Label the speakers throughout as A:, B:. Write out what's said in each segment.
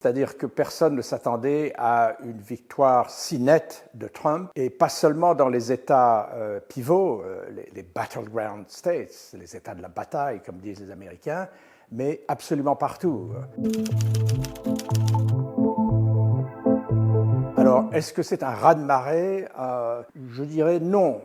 A: C'est-à-dire que personne ne s'attendait à une victoire si nette de Trump, et pas seulement dans les États pivots, les battleground states, les États de la bataille, comme disent les Américains, mais absolument partout. Alors, est-ce que c'est un raz-de-marée? Je dirais non.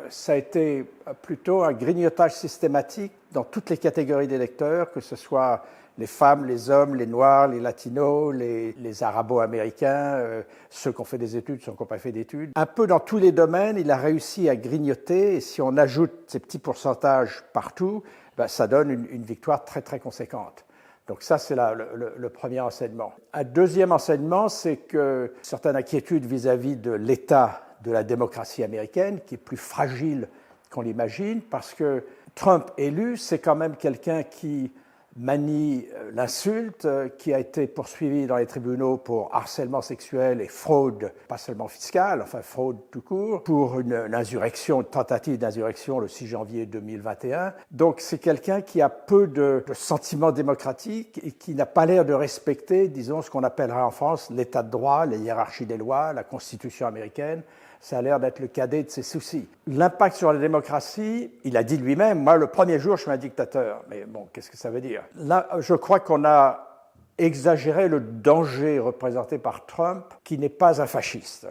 A: Ça a été plutôt un grignotage systématique dans toutes les catégories d'électeurs, que ce soit les femmes, les hommes, les noirs, les latinos, les arabo-américains, ceux qui ont fait des études, ceux qui n'ont pas fait d'études. Un peu dans tous les domaines, il a réussi à grignoter, et si on ajoute ces petits pourcentages partout, ben, ça donne une victoire très très conséquente. Donc ça, c'est le premier enseignement. Un deuxième enseignement, c'est que certaines inquiétudes vis-à-vis de l'état de la démocratie américaine, qui est plus fragile qu'on l'imagine, parce que Trump élu, c'est quand même quelqu'un qui manie l'insulte, qui a été poursuivi dans les tribunaux pour harcèlement sexuel et fraude, pas seulement fiscale, enfin fraude tout court, pour une insurrection, une tentative d'insurrection le 6 janvier 2021. Donc c'est quelqu'un qui a peu de sentiments démocratiques et qui n'a pas l'air de respecter, disons, ce qu'on appellera en France l'état de droit, les hiérarchies des lois, la Constitution américaine. Ça a l'air d'être le cadet de ses soucis. L'impact sur la démocratie, il a dit lui-même, moi le premier jour je suis un dictateur. Mais bon, qu'est-ce que ça veut dire? Là, je crois qu'on a exagéré le danger représenté par Trump, qui n'est pas un fasciste.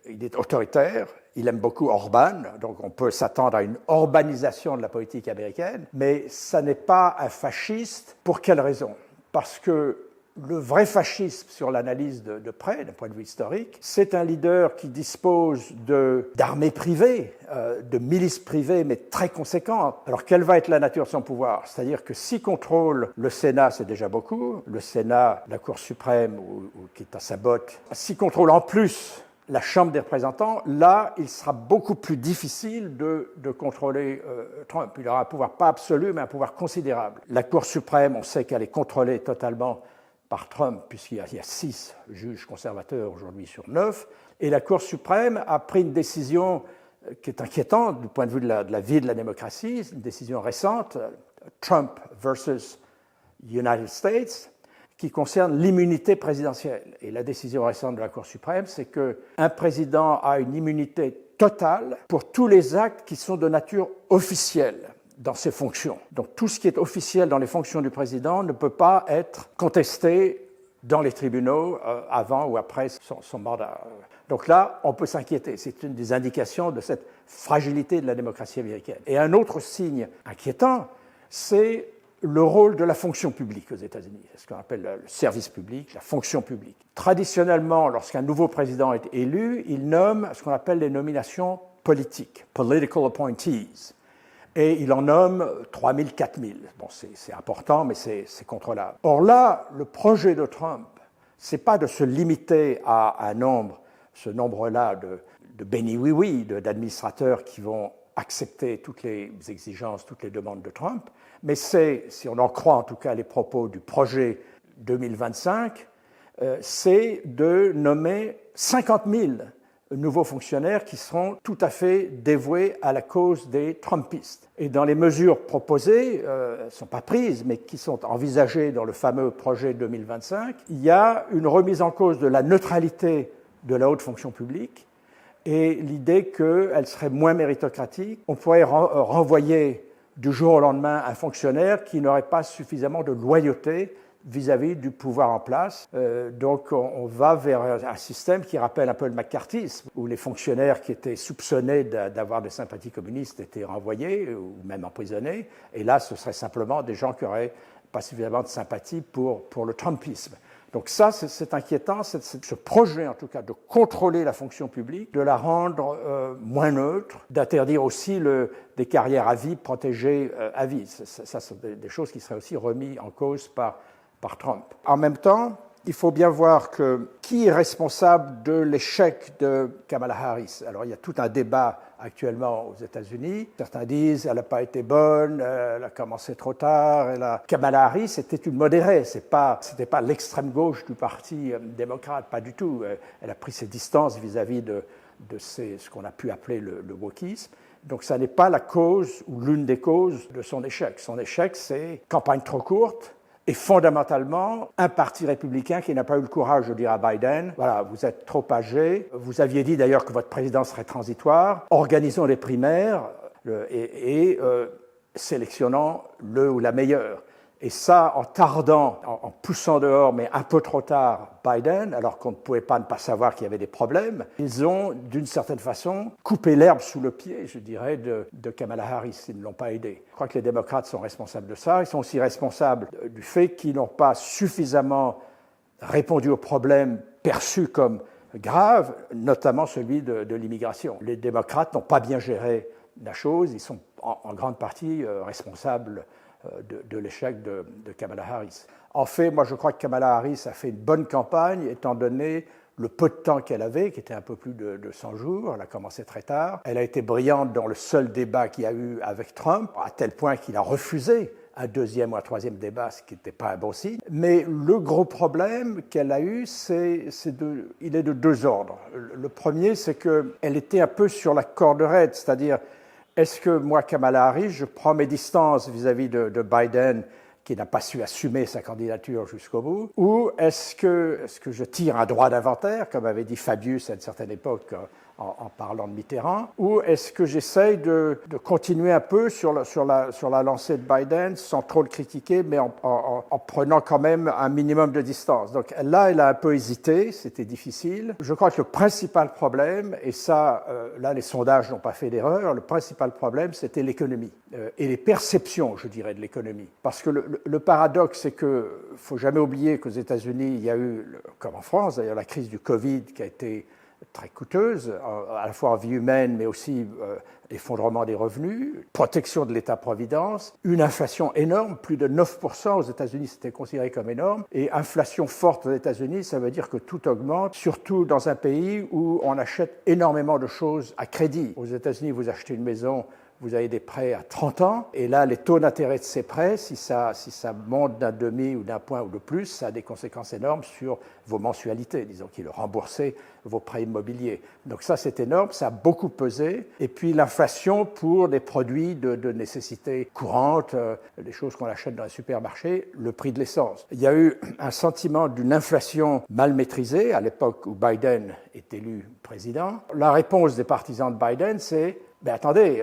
A: Il est autoritaire, il aime beaucoup Orban, donc on peut s'attendre à une orbanisation de la politique américaine, mais ça n'est pas un fasciste. Pour quelle raison? Parce que le vrai fascisme, sur l'analyse de près, d'un point de vue historique, c'est un leader qui dispose d'armées privées, de milices privées, mais très conséquentes. Alors, quelle va être la nature de son pouvoir? C'est-à-dire que s'il contrôle le Sénat, c'est déjà beaucoup, le Sénat, la Cour suprême, ou qui est à sa botte, s'il contrôle en plus la Chambre des représentants, là, il sera beaucoup plus difficile de contrôler Trump. Il aura un pouvoir pas absolu, mais un pouvoir considérable. La Cour suprême, on sait qu'elle est contrôlée totalement par Trump, puisqu'il y a 6 juges conservateurs aujourd'hui sur 9, et la Cour suprême a pris une décision qui est inquiétante du point de vue de la vie de la démocratie, une décision récente, Trump versus United States, qui concerne l'immunité présidentielle. Et la décision récente de la Cour suprême, c'est qu'un président a une immunité totale pour tous les actes qui sont de nature officielle dans ses fonctions. Donc tout ce qui est officiel dans les fonctions du président ne peut pas être contesté dans les tribunaux avant ou après son mandat. Donc là, on peut s'inquiéter. C'est une des indications de cette fragilité de la démocratie américaine. Et un autre signe inquiétant, c'est le rôle de la fonction publique aux États-Unis. C'est ce qu'on appelle le service public, la fonction publique. Traditionnellement, lorsqu'un nouveau président est élu, il nomme ce qu'on appelle les nominations politiques, political appointees. Et il en nomme 3 000, 4 000. Bon, c'est important, mais c'est contrôlable. Or là, le projet de Trump, ce n'est pas de se limiter à un nombre, ce nombre-là de béni-oui-oui, d'administrateurs qui vont accepter toutes les exigences, toutes les demandes de Trump, mais c'est, si on en croit en tout cas les propos du projet 2025, c'est de nommer 50 000 nouveaux fonctionnaires qui seront tout à fait dévoués à la cause des Trumpistes. Et dans les mesures proposées, elles ne sont pas prises, mais qui sont envisagées dans le fameux projet 2025, il y a une remise en cause de la neutralité de la haute fonction publique et l'idée qu'elle serait moins méritocratique. On pourrait renvoyer du jour au lendemain un fonctionnaire qui n'aurait pas suffisamment de loyauté vis-à-vis du pouvoir en place. Donc on va vers un système qui rappelle un peu le McCarthyisme, où les fonctionnaires qui étaient soupçonnés d'avoir des sympathies communistes étaient renvoyés ou même emprisonnés. Et là, ce serait simplement des gens qui n'auraient pas suffisamment de sympathie pour le Trumpisme. Donc ça, c'est inquiétant, ce projet en tout cas de contrôler la fonction publique, de la rendre moins neutre, d'interdire aussi des carrières à vie protégées à vie. Ça sont des choses qui seraient aussi remises en cause par Trump. En même temps, il faut bien voir qui est responsable de l'échec de Kamala Harris. Alors, il y a tout un débat actuellement aux États-Unis. Certains disent qu'elle n'a pas été bonne, elle a commencé trop tard. Kamala Harris était une modérée, c'était pas l'extrême gauche du Parti démocrate, pas du tout. Elle a pris ses distances vis-à-vis de ce qu'on a pu appeler le wokisme. Donc, ça n'est pas la cause ou l'une des causes de son échec. Son échec, c'est campagne trop courte, et fondamentalement un parti républicain qui n'a pas eu le courage de dire à Biden, voilà, vous êtes trop âgé, vous aviez dit d'ailleurs que votre présidence serait transitoire, organisons les primaires et sélectionnant le ou la meilleure. Et ça, en tardant, en poussant dehors, mais un peu trop tard, Biden, alors qu'on ne pouvait pas ne pas savoir qu'il y avait des problèmes, ils ont, d'une certaine façon, coupé l'herbe sous le pied, je dirais, de Kamala Harris. Ils ne l'ont pas aidé. Je crois que les démocrates sont responsables de ça. Ils sont aussi responsables du fait qu'ils n'ont pas suffisamment répondu aux problèmes perçus comme graves, notamment celui de l'immigration. Les démocrates n'ont pas bien géré la chose. Ils sont en grande partie responsables de l'échec de Kamala Harris. En fait, moi je crois que Kamala Harris a fait une bonne campagne étant donné le peu de temps qu'elle avait, qui était un peu plus de 100 jours. Elle a commencé très tard. Elle a été brillante dans le seul débat qu'il y a eu avec Trump, à tel point qu'il a refusé un deuxième ou un troisième débat, ce qui n'était pas un bon signe. Mais le gros problème qu'elle a eu, il est de deux ordres. Le premier, c'est qu'elle était un peu sur la corde raide, c'est-à-dire est-ce que moi, Kamala Harris, je prends mes distances vis-à-vis de Biden, qui n'a pas su assumer sa candidature jusqu'au bout, ou est-ce que je tire un droit d'inventaire, comme avait dit Fabius à une certaine époque en parlant de Mitterrand, ou est-ce que j'essaye de continuer un peu sur la lancée de Biden sans trop le critiquer, mais en prenant quand même un minimum de distance. Donc là, elle a un peu hésité, c'était difficile. Je crois que le principal problème, et ça, là, les sondages n'ont pas fait d'erreur, le principal problème, c'était l'économie et les perceptions, je dirais, de l'économie. Parce que le paradoxe, c'est qu'il ne faut jamais oublier qu'aux États-Unis, il y a eu, comme en France, d'ailleurs, la crise du Covid qui a été très coûteuse, à la fois en vie humaine, mais aussi effondrement des revenus, protection de l'État-providence, une inflation énorme, plus de 9% aux États-Unis, c'était considéré comme énorme, et inflation forte aux États-Unis, ça veut dire que tout augmente, surtout dans un pays où on achète énormément de choses à crédit. Aux États-Unis, vous achetez une maison, vous avez des prêts à 30 ans, et là, les taux d'intérêt de ces prêts, si ça monte d'un demi ou d'un point ou de plus, ça a des conséquences énormes sur vos mensualités, disons qu'il rembourser vos prêts immobiliers. Donc ça, c'est énorme, ça a beaucoup pesé. Et puis l'inflation pour des produits de nécessité courante, des choses qu'on achète dans les supermarchés, le prix de l'essence. Il y a eu un sentiment d'une inflation mal maîtrisée à l'époque où Biden est élu président. La réponse des partisans de Biden, c'est ben attendez,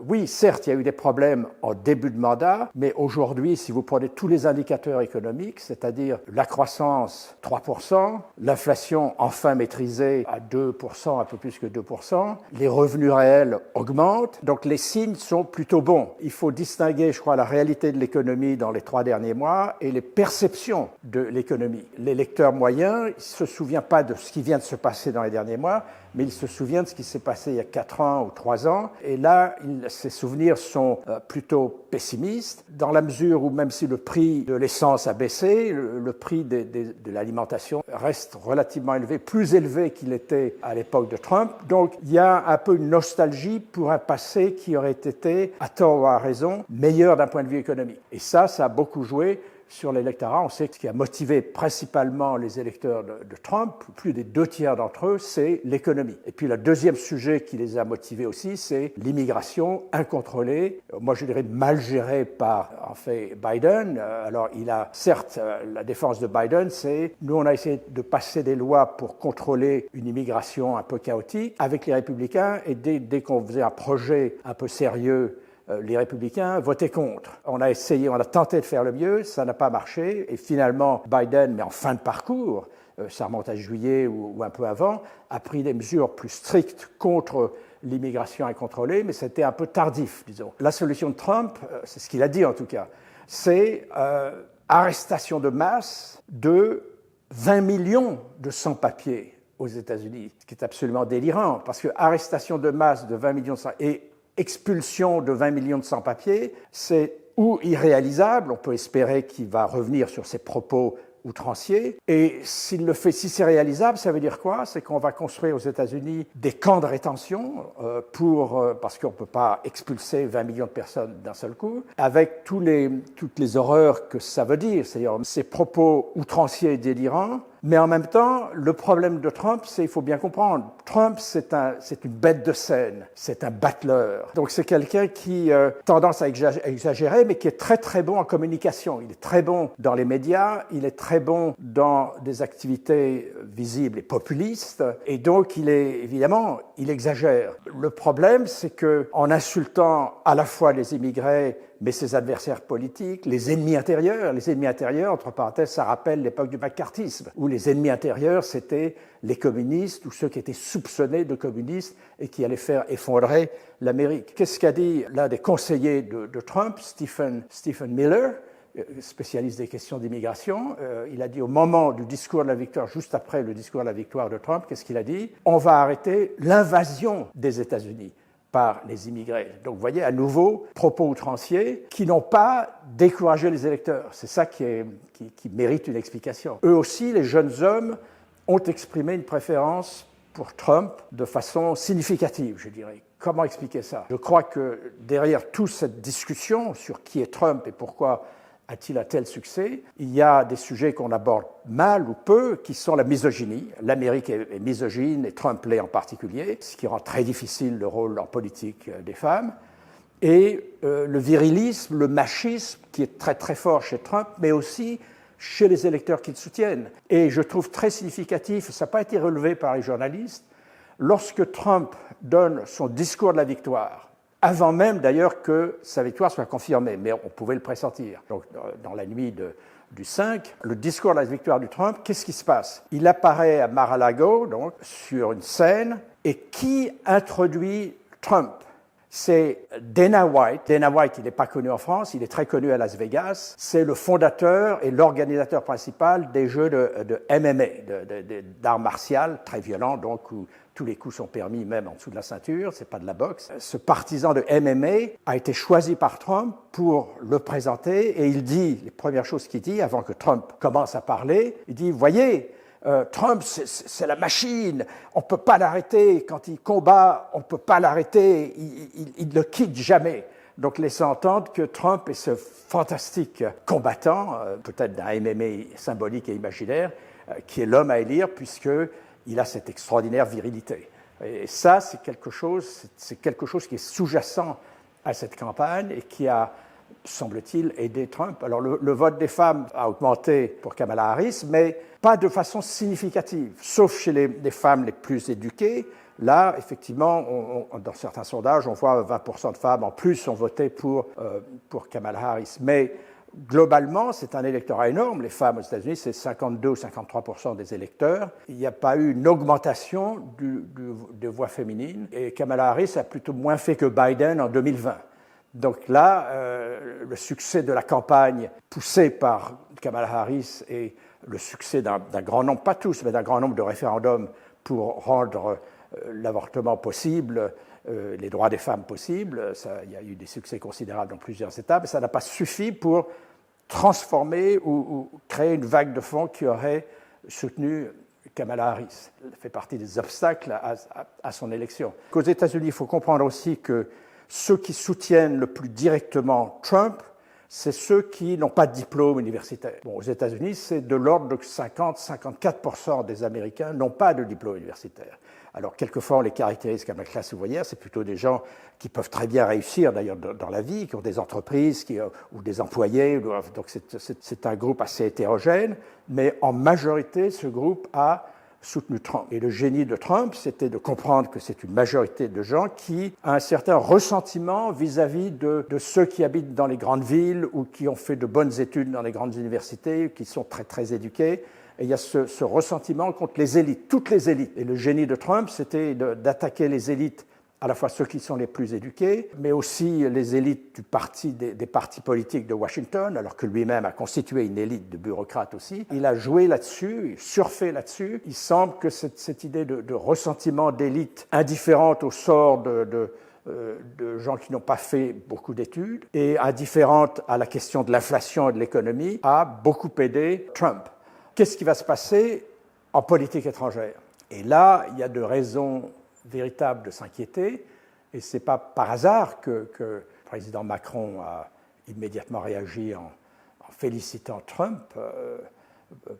A: oui, certes, il y a eu des problèmes en début de mandat, mais aujourd'hui, si vous prenez tous les indicateurs économiques, c'est-à-dire la croissance 3%, l'inflation enfin maîtrisée à 2%, un peu plus que 2%, les revenus réels augmentent, donc les signes sont plutôt bons. Il faut distinguer, je crois, la réalité de l'économie dans les 3 derniers mois et les perceptions de l'économie. L'électeur moyen ne se souvient pas de ce qui vient de se passer dans les derniers mois, mais il se souvient de ce qui s'est passé il y a 4 ans ou 3 ans. Et là, ses souvenirs sont plutôt pessimistes, dans la mesure où même si le prix de l'essence a baissé, le prix de l'alimentation reste relativement élevé, plus élevé qu'il était à l'époque de Trump. Donc, il y a un peu une nostalgie pour un passé qui aurait été, à tort ou à raison, meilleur d'un point de vue économique. Et ça a beaucoup joué sur l'électorat. On sait que ce qui a motivé principalement les électeurs de Trump, plus des 2 tiers d'entre eux, c'est l'économie. Et puis le deuxième sujet qui les a motivés aussi, c'est l'immigration incontrôlée. Moi, je dirais mal gérée par, en fait, Biden. Alors, il a, certes, la défense de Biden, c'est nous, on a essayé de passer des lois pour contrôler une immigration un peu chaotique avec les républicains, et dès qu'on faisait un projet un peu sérieux, les républicains votaient contre. On a tenté de faire le mieux, ça n'a pas marché, et finalement, Biden, mais en fin de parcours, ça remonte à juillet ou un peu avant, a pris des mesures plus strictes contre l'immigration incontrôlée, mais c'était un peu tardif, disons. La solution de Trump, c'est ce qu'il a dit en tout cas, c'est arrestation de masse de 20 millions de sans-papiers aux États-Unis, ce qui est absolument délirant, parce que arrestation de masse de 20 millions de sans-papiers, expulsion de 20 millions de sans-papiers, c'est ou irréalisable, on peut espérer qu'il va revenir sur ses propos outranciers, et s'il le fait, si c'est réalisable, ça veut dire quoi? C'est qu'on va construire aux États-Unis des camps de rétention parce qu'on ne peut pas expulser 20 millions de personnes d'un seul coup, avec toutes les horreurs que ça veut dire, c'est-à-dire ces propos outranciers et délirants, Mais en même temps, le problème de Trump, c'est, il faut bien comprendre, Trump, c'est une bête de scène, c'est un battleur. Donc c'est quelqu'un qui a tendance à exagérer, mais qui est très très bon en communication. Il est très bon dans les médias, il est très bon dans des activités visibles et populistes, et donc évidemment, il exagère. Le problème, c'est qu'en insultant à la fois les immigrés, mais ses adversaires politiques, les ennemis intérieurs, entre parenthèses, ça rappelle l'époque du macartisme, où les ennemis intérieurs, c'était les communistes ou ceux qui étaient soupçonnés de communistes et qui allaient faire effondrer l'Amérique. Qu'est-ce qu'a dit l'un des conseillers de Trump, Stephen Miller, spécialiste des questions d'immigration? Il a dit au moment du discours de la victoire, juste après le discours de la victoire de Trump, qu'est-ce qu'il a dit? On va arrêter l'invasion des États-Unis par les immigrés. Donc vous voyez, à nouveau, propos outranciers qui n'ont pas découragé les électeurs. C'est ça qui mérite une explication. Eux aussi, les jeunes hommes, ont exprimé une préférence pour Trump de façon significative, je dirais. Comment expliquer ça? Je crois que derrière toute cette discussion sur qui est Trump et pourquoi a-t-il un tel succès, il y a des sujets qu'on aborde mal ou peu, qui sont la misogynie. L'Amérique est misogyne, et Trump l'est en particulier, ce qui rend très difficile le rôle en politique des femmes. Et le virilisme, le machisme, qui est très très fort chez Trump, mais aussi chez les électeurs qui le soutiennent. Et je trouve très significatif, ça n'a pas été relevé par les journalistes, lorsque Trump donne son discours de la victoire, avant même d'ailleurs que sa victoire soit confirmée, mais on pouvait le pressentir. Donc, dans la nuit du 5, le discours de la victoire de Trump, qu'est-ce qui se passe? Il apparaît à Mar-a-Lago, donc, sur une scène, et qui introduit Trump? C'est Dana White. Dana White, il n'est pas connu en France, il est très connu à Las Vegas. C'est le fondateur et l'organisateur principal des jeux de MMA, d'arts martiaux, très violents, donc, où tous les coups sont permis, même en dessous de la ceinture, c'est pas de la boxe. Ce partisan de MMA a été choisi par Trump pour le présenter, et il dit, les premières choses qu'il dit, avant que Trump commence à parler, il dit, voyez, Trump, c'est la machine, on ne peut pas l'arrêter, quand il combat, on ne peut pas l'arrêter, il ne le quitte jamais. Donc laissant entendre que Trump est ce fantastique combattant, peut-être d'un MMA symbolique et imaginaire, qui est l'homme à élire, puisqu'il a cette extraordinaire virilité. Et ça, c'est quelque chose qui est sous-jacent à cette campagne et qui a, semble-t-il, aidé Trump. Alors le vote des femmes a augmenté pour Kamala Harris, mais pas de façon significative, sauf chez les femmes les plus éduquées. Là, effectivement, dans certains sondages, on voit 20% de femmes en plus ont voté pour Kamala Harris. Mais globalement, c'est un électorat énorme. Les femmes aux États-Unis, c'est 52 ou 53% des électeurs. Il n'y a pas eu une augmentation de voix féminines. Et Kamala Harris a plutôt moins fait que Biden en 2020. Donc là, le succès de la campagne poussée par Kamala Harris et le succès d'un grand nombre, pas tous, mais d'un grand nombre de référendums pour rendre l'avortement possible, les droits des femmes possibles, il y a eu des succès considérables dans plusieurs États, mais ça n'a pas suffi pour transformer ou créer une vague de fonds qui aurait soutenu Kamala Harris. Ça fait partie des obstacles à son élection. Aux États-Unis, il faut comprendre aussi que ceux qui soutiennent le plus directement Trump, c'est ceux qui n'ont pas de diplôme universitaire. Bon, aux États-Unis, c'est de l'ordre de 50-54% des Américains n'ont pas de diplôme universitaire. Alors, quelquefois, on les caractérise comme la classe ouvrière, c'est plutôt des gens qui peuvent très bien réussir, d'ailleurs, dans la vie, qui ont des entreprises ou des employés. Donc, c'est un groupe assez hétérogène, mais en majorité, ce groupe a soutenu Trump. Et le génie de Trump, c'était de comprendre que c'est une majorité de gens qui a un certain ressentiment vis-à-vis de ceux qui habitent dans les grandes villes ou qui ont fait de bonnes études dans les grandes universités, qui sont très, très éduqués. Et il y a ce ressentiment contre les élites, toutes les élites. Et le génie de Trump, c'était d'attaquer les élites, à la fois ceux qui sont les plus éduqués, mais aussi les élites des partis politiques de Washington, alors que lui-même a constitué une élite de bureaucrates aussi. Il a joué là-dessus, surfé là-dessus. Il semble que cette idée de ressentiment d'élite indifférente au sort de gens qui n'ont pas fait beaucoup d'études et indifférente à la question de l'inflation et de l'économie a beaucoup aidé Trump. Qu'est-ce qui va se passer en politique étrangère? Et là, il y a de raisons véritables de s'inquiéter, et ce n'est pas par hasard que le président Macron a immédiatement réagi en félicitant Trump.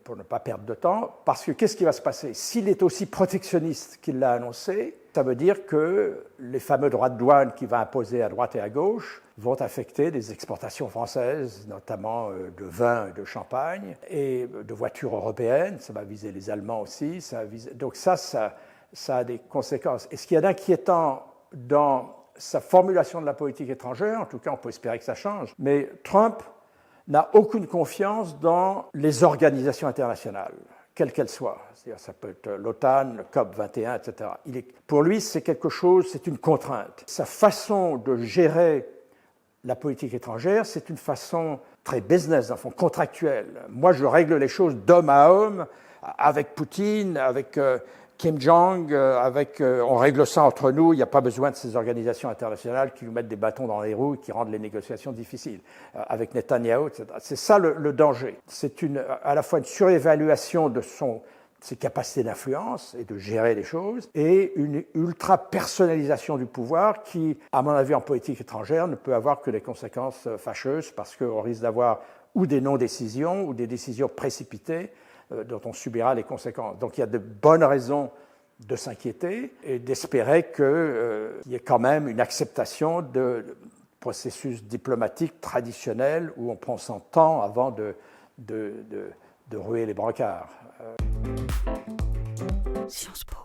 A: pour ne pas perdre de temps, parce que qu'est-ce qui va se passer? S'il est aussi protectionniste qu'il l'a annoncé, ça veut dire que les fameux droits de douane qu'il va imposer à droite et à gauche vont affecter des exportations françaises, notamment de vin et de champagne, et de voitures européennes. Ça va viser les Allemands aussi. Donc ça a des conséquences. Et ce qu'il y a d'inquiétant dans sa formulation de la politique étrangère, en tout cas on peut espérer que ça change, mais Trump n'a aucune confiance dans les organisations internationales, quelles qu'elles soient. C'est-à-dire, ça peut être l'OTAN, le COP21, etc. Pour lui, c'est quelque chose, c'est une contrainte. Sa façon de gérer la politique étrangère, c'est une façon très business, dans le fond, contractuelle. Moi, je règle les choses d'homme à homme, avec Poutine, avec Kim Jong, on règle ça entre nous, il n'y a pas besoin de ces organisations internationales qui nous mettent des bâtons dans les roues et qui rendent les négociations difficiles. Avec Netanyahou, etc. C'est ça le danger. C'est à la fois une surévaluation de ses capacités d'influence et de gérer les choses, et une ultra-personnalisation du pouvoir qui, à mon avis, en politique étrangère, ne peut avoir que des conséquences fâcheuses, parce qu'on risque d'avoir ou des non-décisions ou des décisions précipitées dont on subira les conséquences. Donc il y a de bonnes raisons de s'inquiéter et d'espérer qu'il y ait quand même une acceptation de processus diplomatique traditionnel où on prend son temps avant de ruer les brancards. Sciences Po.